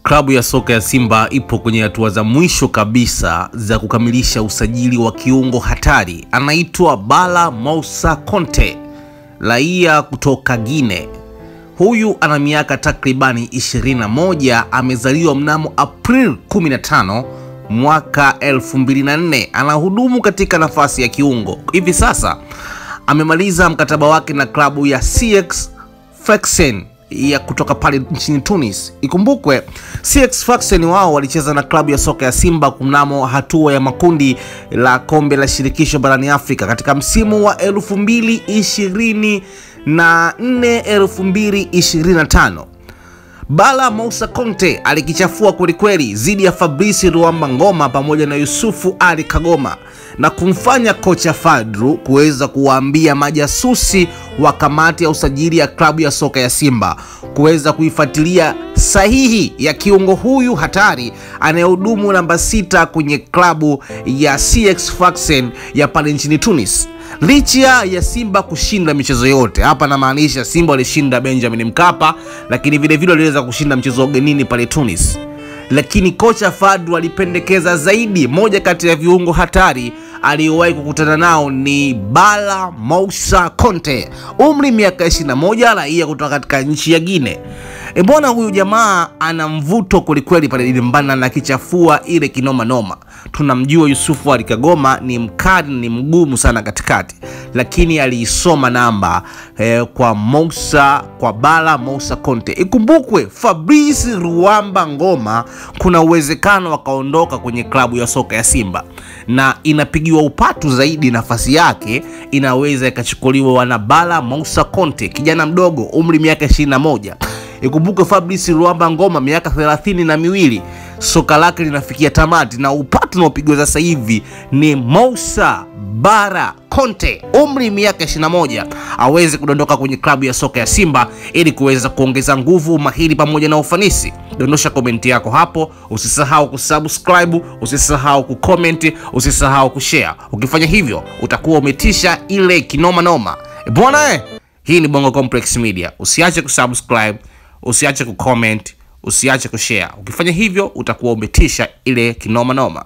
Klabu ya soka ya Simba ipo kwenye hatua za mwisho kabisa za kukamilisha usajili wa kiungo hatari. Anaitwa Bala Moussa Konte, raia kutoka Guinea. Huyu ana miaka takribani 21, amezaliwa mnamo April 15 mwaka 2004. Anahudumu katika nafasi ya kiungo. Hivi sasa amemaliza mkataba wake na klabu ya CX Sfaxien ya kutoka pale nchini Tunis. Ikumbukwe CX Sfaxien wao walicheza na klabu ya soka ya Simba mnamo hatua ya makundi la kombe la shirikisho barani Afrika katika msimu wa 2024 2025. Bala Moussa Konte alikichafua kwelikweli zidi ya Fabrice Ruamba Ngoma pamoja na Yusufu Ali Kagoma na kumfanya kocha Fadru kuweza kuwaambia majasusi wa kamati ya usajili ya klabu ya soka ya Simba kuweza kuifuatilia sahihi ya kiungo huyu hatari anayehudumu namba 6 kwenye klabu ya CX Sfaxien ya pale nchini Tunis. Licha ya Simba kushinda michezo yote, hapa na maanisha Simba walishinda Benjamin Mkapa, lakini vile vile waliweza kushinda mchezo ugenini pale Tunis. Lakini kocha Fadlu alipendekeza zaidi moja kati ya viungo hatari aliyowahi kukutana nao ni Bala Moussa Konte, umri miaka 21, raia kutoka katika nchi ya Guinea. Mbona huyu jamaa ana mvuto kwelikweli pale Limbana na kichafua ile kinoma noma. Tunamjua Yusufu Ali Kagoma ni mkali, ni mgumu sana katikati, lakini aliisoma namba kwa Bala Moussa Konte. Ikumbukwe Fabrice Ruamba Ngoma kuna uwezekano wakaondoka kwenye klabu ya soka ya Simba, na inapigiwa upatu zaidi nafasi yake inaweza ikachukuliwa na Bala Moussa Konte, kijana mdogo, umri miaka 21. Ikumbukwe Fabrice Ruamba Ngoma miaka 32, soka lake linafikia tamati, na upatu unaopigwa sasa hivi ni Moussa Bara Konte, umri miaka 21, aweze kudondoka kwenye klabu ya soka ya Simba ili kuweza kuongeza nguvu, mahiri pamoja na ufanisi. Dondosha komenti yako hapo, usisahau kusubscribe, usisahau kucomment, usisahau kushare. Ukifanya hivyo utakuwa umetisha ile kinoma noma. Bwana hii ni Bongo Complex Media. Usiache kusubscribe, usiache kucomment, usiache kushare. Ukifanya hivyo utakuwa umetisha ile kinoma noma.